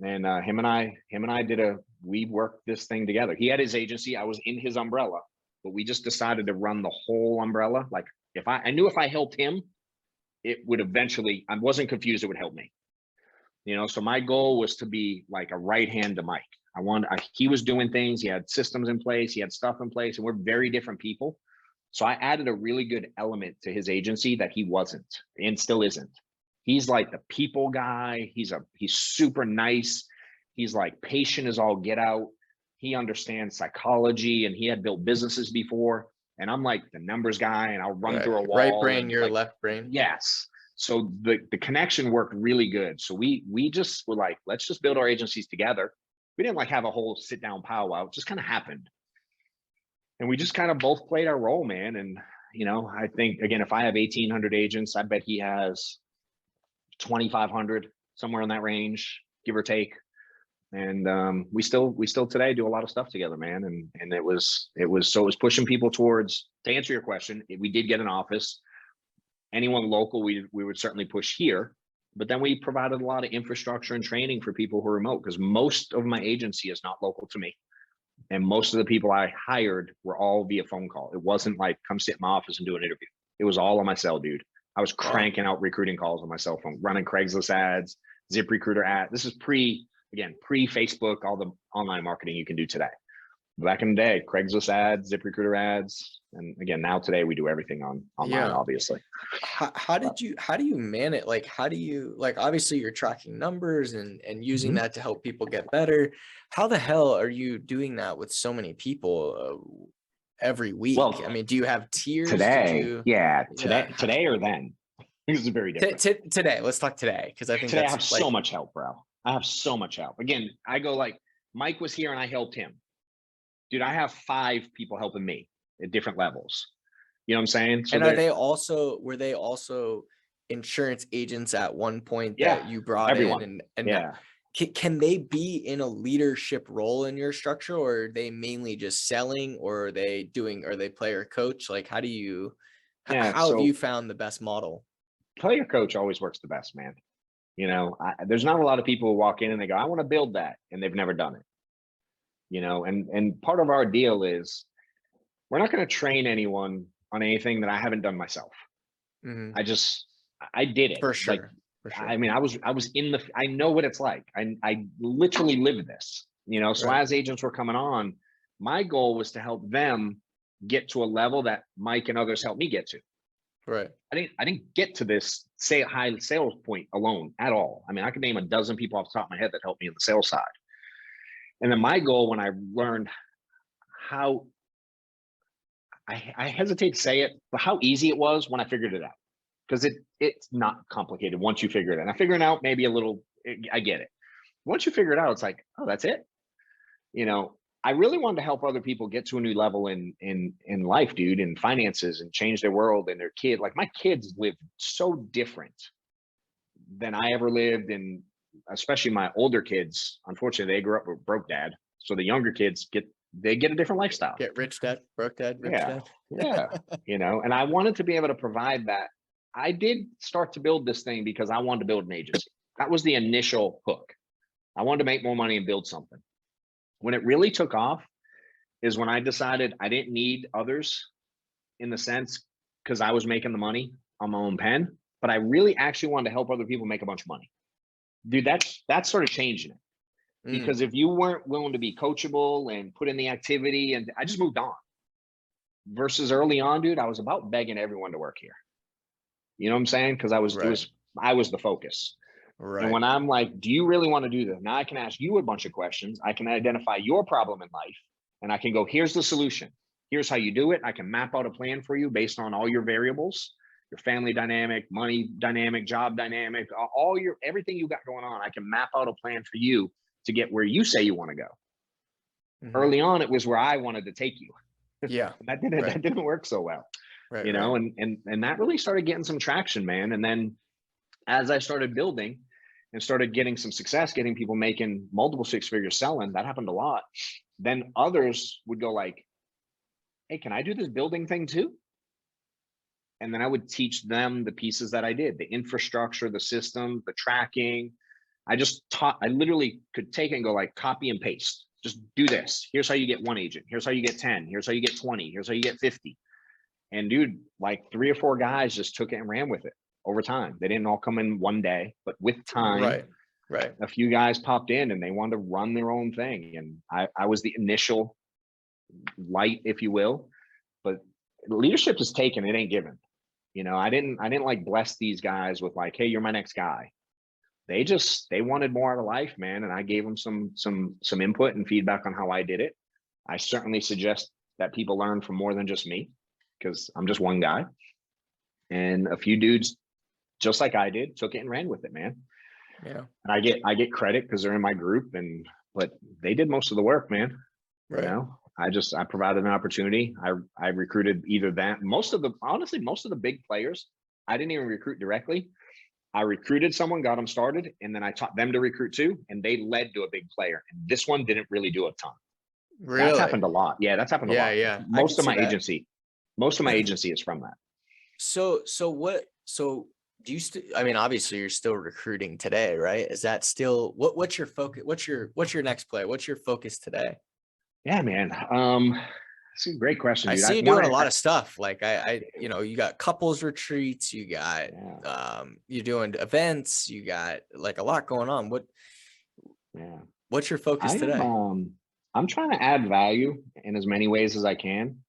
And him and I we worked this thing together. He had his agency. I was in his umbrella, but we just decided to run the whole umbrella. Like, I knew if I helped him, it would eventually, I wasn't confused, it would help me. So my goal was to be like a right hand to Mike. He was doing things, he had systems in place, he had stuff in place, and we're very different people. So I added a really good element to his agency that he wasn't, and still isn't. He's like the people guy. He's super nice. He's like patient as all get out. He understands psychology, and he had built businesses before. And I'm like the numbers guy, and I'll run through a wall. Right brain, your left brain. Yes. So the connection worked really good. So we just were like, let's just build our agencies together. We didn't like have a whole sit down powwow. It just kind of happened. And we just kind of both played our role, man. And, I think, again, if I have 1,800 agents, I bet he has 2,500, somewhere in that range, give or take. And we still today do a lot of stuff together, man. And it was pushing people towards, to answer your question, we did get an office. Anyone local, we would certainly push here. But then we provided a lot of infrastructure and training for people who are remote, because most of my agency is not local to me. And most of the people I hired were all via phone call. It wasn't like, come sit in my office and do an interview. It was all on my cell, dude. I was cranking out recruiting calls on my cell phone, running Craigslist ads, ZipRecruiter ads. This is pre-Facebook, all the online marketing you can do today. Back in the day, Craigslist ads, ZipRecruiter ads. And again, now today we do everything online, obviously. How do you manage? Like, obviously you're tracking numbers and using that to help people get better. How the hell are you doing that with so many people every week? Well, I mean, do you have tiers? Today, today or then? This is very different. Today, let's talk today. Cause I think today I have so much help, bro. I have so much help. Again, I go like, Mike was here and I helped him. Dude, I have 5 people helping me at different levels. You know what I'm saying? So and were they also insurance agents at one point that you brought in? And can they be in a leadership role in your structure, or are they mainly just selling, or are they player coach? Like, how have you found the best model? Player coach always works the best, man. You know, there's not a lot of people who walk in and they go, I want to build that, and they've never done it. You know, and part of our deal is we're not going to train anyone on anything that I haven't done myself. Mhm. I did it For sure. Like, For sure. I mean, I was I know what it's like. I literally lived this, you know. So Right. as agents were coming on, my goal was to help them get to a level that Mike and others helped me get to. Right. I didn't get to this high sales point alone at all. I mean, I could name a dozen people off the top of my head that helped me on the sales side. And then my goal, when I learned how, I hesitate to say it, but how easy it was when I figured it out, because it's not complicated once you figure it out. And I figuring out maybe a little, I get it. Once you figure it out, it's like, oh, that's it. You know, I really wanted to help other people get to a new level in life, dude, in finances, and change their world and their kid. Like, my kids live so different than I ever lived, and especially my older kids. Unfortunately, they grew up with broke dad, so the younger kids get a different lifestyle. Get rich dad, broke dad, rich Yeah, dad. yeah. You know, and I wanted to be able to provide that. I did start to build this thing because I wanted to build an agency. That was the initial hook. I wanted to make more money and build something. When it really took off is when I decided I didn't need others, in the sense, because I was making the money on my own pen, but I really actually wanted to help other people make a bunch of money. Dude, that's sort of changing it. Because if you weren't willing to be coachable and put in the activity, and I just moved on. Versus early on, dude, I was about begging everyone to work here. You know what I'm saying? Because I was the focus. Right. And when I'm like, do you really want to do this? Now I can ask you a bunch of questions. I can identify your problem in life, and I can go, here's the solution. Here's how you do it. I can map out a plan for you based on all your variables, your family dynamic, money dynamic, job dynamic, everything you got going on. I can map out a plan for you to get where you say you want to go. Mhm. Early on, it was where I wanted to take you. Yeah. That didn't work so well. Right. You know, and that really started getting some traction, man. And then as I started building and started getting some success, getting people making multiple six figures selling, that happened a lot. Then others would go like, hey, can I do this building thing too? And then I would teach them the pieces that I did, the infrastructure, the system, the tracking. I literally could take it and go like, copy and paste. Just do this. Here's how you get one agent. Here's how you get 10. Here's how you get 20. Here's how you get 50. And dude, like 3 or 4 guys just took it and ran with it over time. They didn't all come in one day, but with time, right. a few guys popped in and they wanted to run their own thing. And I was the initial light, if you will, but leadership is taken, it ain't given. You know, I didn't like bless these guys with like, hey, you're my next guy. They wanted more out of life, man. And I gave them some input and feedback on how I did it. I certainly suggest that people learn from more than just me, because I'm just one guy. And a few dudes, just like I did, took it and ran with it, man. Yeah. And I get credit because they're in my group, but they did most of the work, man. Right. You know, I provided an opportunity. I recruited either that. Honestly, most of the big players, I didn't even recruit directly. I recruited someone, got them started, and then I taught them to recruit too, and they led to a big player. And this one didn't really do a ton. Really? That's happened a lot. Yeah, that's happened a lot. Yeah. Most of my agency is from that. So do you I mean, obviously you're still recruiting today, right? Is that still what's your focus? What's your next play? What's your focus today? Yeah, man. It's a great question, dude. I see you doing a lot of stuff. Like you got couples retreats, you got you're doing events, you got like a lot going on. What's your focus today? I'm trying to add value in as many ways as I can.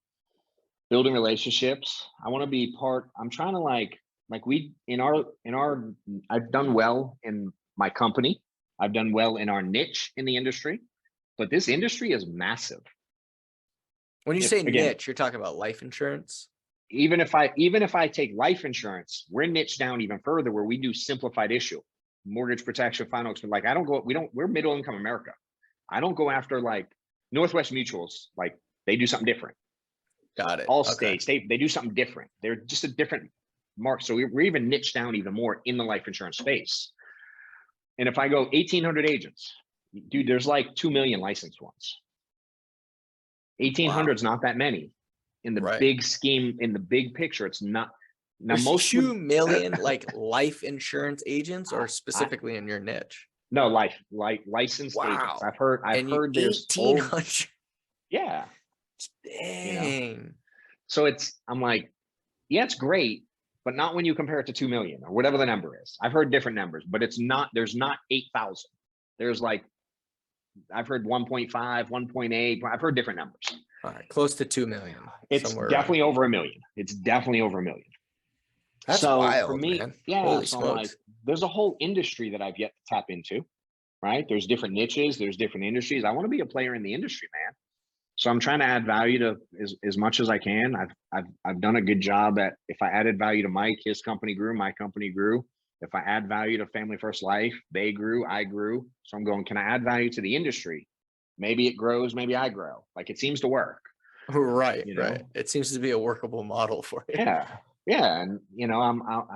Building relationships. I want to be part. I'm trying to like I've done well in my company. I've done well in our niche in the industry, but this industry is massive. When you say niche, you're talking about life insurance. Even if I take life insurance, we're niche down even further, where we do simplified issue, mortgage protection, final. Like we're middle income America. I don't go after like Northwest Mutuals. Like they do something different. Got it. All states, they do something different. They're just a different mark. So we're even niche down even more in the life insurance space. And if I go 1,800 agents, dude, there's like 2 million licensed ones. 1,800 is not that many in the big scheme, in the big picture. It's not. Now There's most 2 would, million like life insurance agents, or I, specifically in your niche? no licensed agents. Wow. I've And you heard there's 1,800. yeah, you know. Dang. So I'm like, yeah, it's great, but not when you compare it to 2 million or whatever the number is. I've heard different numbers, but there's not 8,000. There's like, I've heard 1.5, 1.8. I've heard different numbers. All right, close to 2 million. It's Somewhere around. definitely over a million. It's definitely over a million. That's So for wild, me, man. yeah, Holy so I'm like, smokes. there's a whole industry that I've yet to tap into, right? There's different niches, there's different industries. I want to be a player in the industry, man. So I'm trying to add value to as much as I can. I've done a good job at, if I added value to Mike, his company grew, my company grew. If I add value to Family First Life, they grew, I grew. So I'm going, can I add value to the industry? Maybe it grows, maybe I grow. Like it seems to work. Right, You know? right. It seems to be a workable model for you. Yeah, and you know,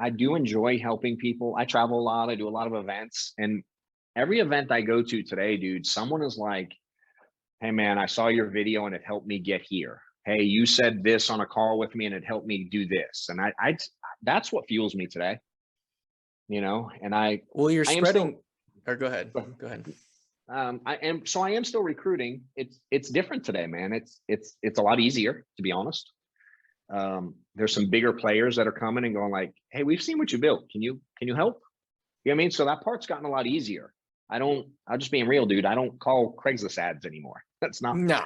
I do enjoy helping people. I travel a lot. I do a lot of events, and every event I go to today, dude, someone is like, "Hey, man, I saw your video and it helped me get here. Hey, you said this on a call with me and it helped me do this." And I that's what fuels me today. You know, and Well, you're I am still, spreading, or go ahead. Go ahead. I am still recruiting. It's different today, man. It's a lot easier, to be honest. There's some bigger players that are coming and going like, "Hey, we've seen what you built. Can you help?" You know what I mean? So that part's gotten a lot easier. I'm just being real, dude. I don't call Craigslist ads anymore. That's not No,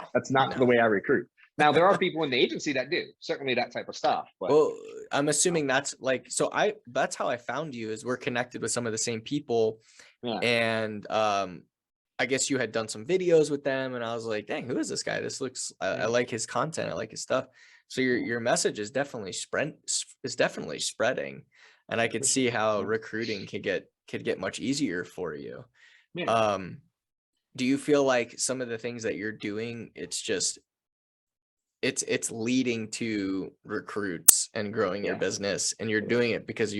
the way I recruit. Now there are people in the agency that do, certainly that type of stuff. But well, I'm assuming that's like, so that's how I found you, is we're connected with some of the same people. yeah, And I guess you had done some videos with them, and I was like, dang, who is this guy? This looks, I like his content. I like his stuff. So your message is definitely spreading, and I could see how recruiting could get much easier for you. yeah. Do you feel like some of the things that you're doing, it's leading to recruits and growing your Yeah. business, and you're doing it because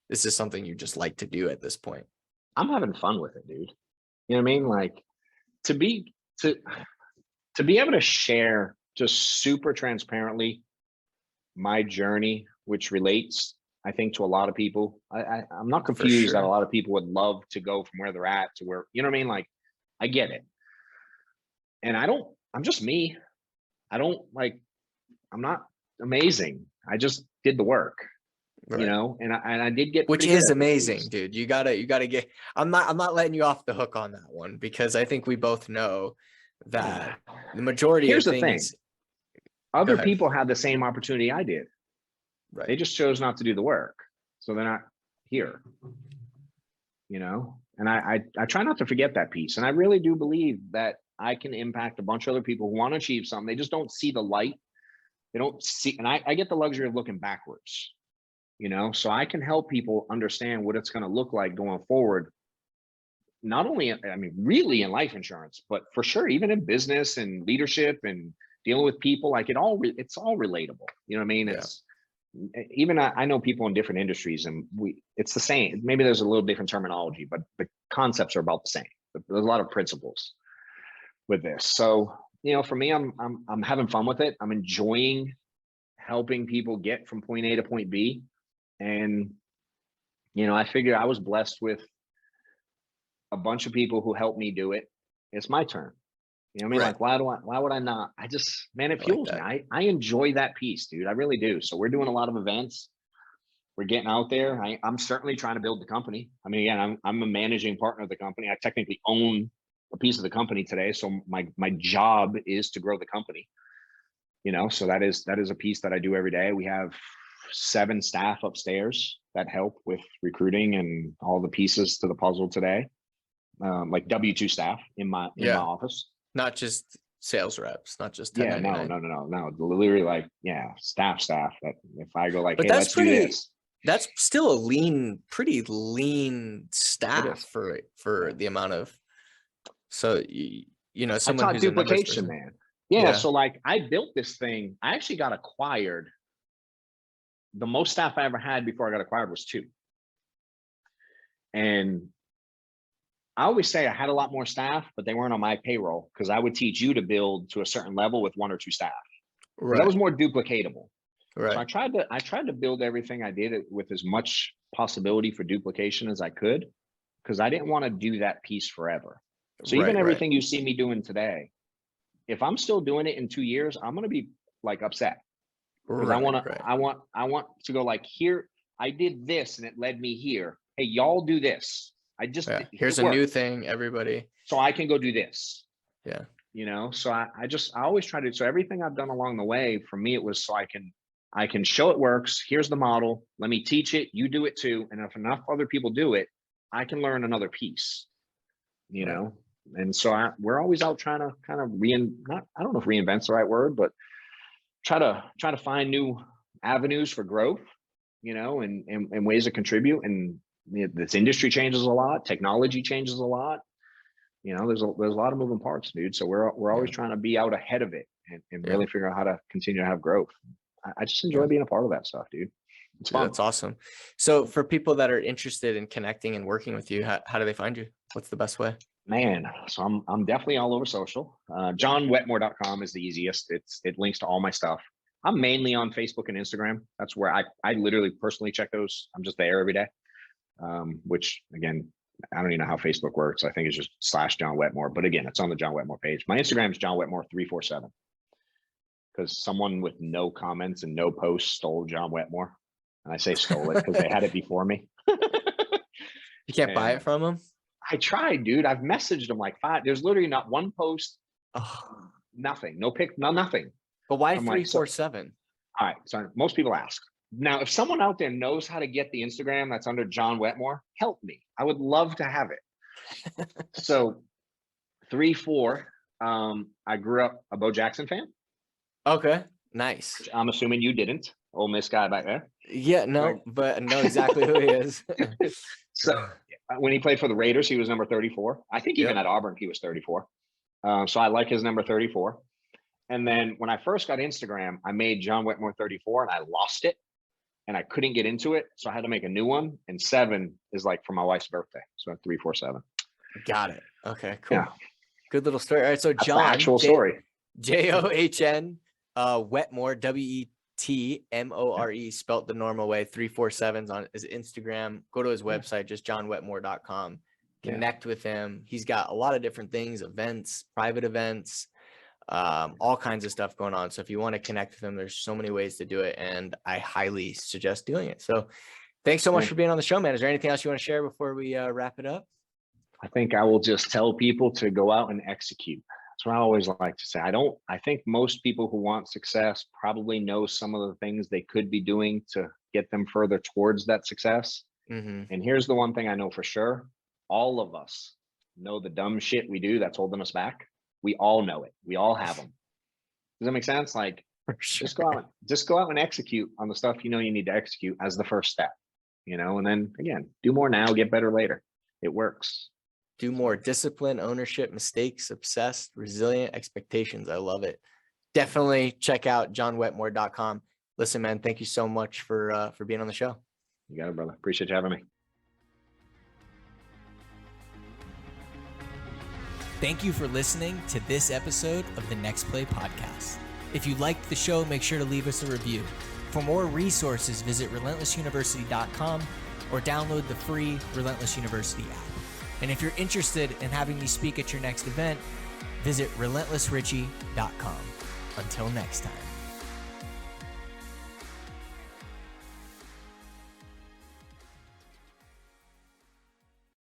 this is something you just like to do at this point? I'm having fun with it, dude. You know what I mean? Like to be able to share just super transparently my journey, which relates, I think, to a lot of people. I'm not For confused that a sure. lot of people would love to go from where they're at to where, you know what I mean? Like, I get it. And I'm just me. I'm not amazing. I just did the work, you Right. know, and I did get Which pretty good is at this amazing, piece. dude. You gotta get, I'm not letting you off the hook on that one, because I think we both know that the majority Here's of the thing. things. Go Other ahead. people had the same opportunity I did. They Right. just chose not to do the work. So they're not here, you know? And I try not to forget that piece. And I really do believe that I can impact a bunch of other people who want to achieve something. They just don't see the light. They don't see, and I get the luxury of looking backwards, you know? So I can help people understand what it's going to look like going forward. Not only, I mean, really in life insurance, but for sure, even in business and leadership and dealing with people, like it's all relatable. You know what I mean? Yeah. It's even, I know people in different industries and it's the same. Maybe there's a little different terminology, but the concepts are about the same. There's a lot of principles with this. So, you know, for me, I'm having fun with it. I'm enjoying helping people get from point A to point B. And, you know, I figured I was blessed with a bunch of people who helped me do it. It's my turn. You know what I mean? Right. Like, why would I not? Man, it I like fuels me. that. I enjoy that piece, dude. I really do. So we're doing a lot of events. We're getting out there. I'm certainly trying to build the company. I mean, again, I'm a managing partner of the company. I technically own a piece of the company today. So my job is to grow the company, you know, so that is a piece that I do every day. We have 7 staff upstairs that help with recruiting and all the pieces to the puzzle today. Like W-2 staff in my office. Not just sales reps, not just Yeah, 1099. no. Literally, like, yeah, staff. That if I go like, But hey, let's do this. that's still a pretty lean It staff is. for the amount of, so you know, I someone taught who's a numbers duplication, person. man. Yeah, Yeah. so like I built this thing. I actually got acquired. The most staff I ever had before I got acquired was 2. And I always say I had a lot more staff, but they weren't on my payroll because I would teach you to build to a certain level with 1 or 2 staff. That was Right. more duplicatable. Right. So I tried to build everything I did with as much possibility for duplication as I could, because I didn't want to do that piece forever. So even Right. everything you see me doing today, if I'm still doing it in 2 years, I'm going to be like upset, because Right. I want to go like, here, I did this and it led me here. Hey, y'all do this. Yeah. Here's a new thing, everybody. So I can go do this. Yeah. You know, so I always try to, so everything I've done along the way, for me, it was so I can show it works. Here's the model. Let me teach it. You do it too. And if enough other people do it, I can learn another piece, you Right. know? And so we're always out trying to kind of I don't know if reinvent's the right word, but try to find new avenues for growth, you know, and ways to contribute. And this industry changes a lot. Technology changes a lot. You know, there's a lot of moving parts, dude. So we're always trying to be out ahead of it and really figure out how to continue to have growth. I just enjoy being a part of that stuff, dude. It's fun. That's awesome. So for people that are interested in connecting and working with you, how do they find you? What's the best way? Man, so I'm definitely all over social. JohnWetmore.com is the easiest. It links to all my stuff. I'm mainly on Facebook and Instagram. That's where I literally personally check those. I'm just there every day. Which again, I don't even know how Facebook works. I think it's just /John Wetmore. But again, it's on the John Wetmore page. My Instagram is John Wetmore 347. Because someone with no comments and no posts stole John Wetmore. And I say stole it because they had it before me. You can't buy it from them? I tried, dude. I've messaged them like 5. There's literally not one post, nothing, no pic, no nothing. But why I'm like, 347? All right, so most people ask. Now, if someone out there knows how to get the Instagram that's under John Wetmore, help me. I would love to have it. So 3-4. I grew up a Bo Jackson fan. Okay, nice. I'm assuming you didn't. Ole Miss guy back there. Yeah, no, Right. but I know exactly who he is. So when he played for the Raiders, he was number 34. I think even at Auburn, he was 34. So I like his number 34. And then when I first got Instagram, I made John Wetmore 34 and I lost it and I couldn't get into it. So I had to make a new one. And 7 is like for my wife's birthday. So 347. Got it. Okay, cool. Yeah. Good little story. All right, so That's John, the actual story. John, Wetmore, WETMORE, spelt the normal way, 347s on his Instagram. Go to his website, just johnwetmore.com. Connect with him. He's got a lot of different things, events, private events, all kinds of stuff going on. So if you want to connect with him, there's so many ways to do it, and I highly suggest doing it. So thanks so much for being on the show, man. Is there anything else you want to share before we wrap it up? I think I will just tell people to go out and execute. That's what I always like to say. I think most people who want success probably know some of the things they could be doing to get them further towards that success. Mm-hmm. And here's the one thing I know for sure. All of us know the dumb shit we do that's holding us back. We all know it. We all have them. Does that make sense? Like, just go out and execute on the stuff you know you need to execute as the first step, you know, and then again, do more now, get better later. It works. Do more. Discipline, ownership, mistakes, obsessed, resilient, expectations. I love it. Definitely check out johnwetmore.com. Listen, man, thank you so much for being on the show. You got it, brother. Appreciate you having me. Thank you for listening to this episode of the Next Play podcast. If you liked the show, make sure to leave us a review. For more resources, visit relentlessuniversity.com or download the free Relentless University app. And if you're interested in having me speak at your next event, visit relentlessrichie.com. Until next time.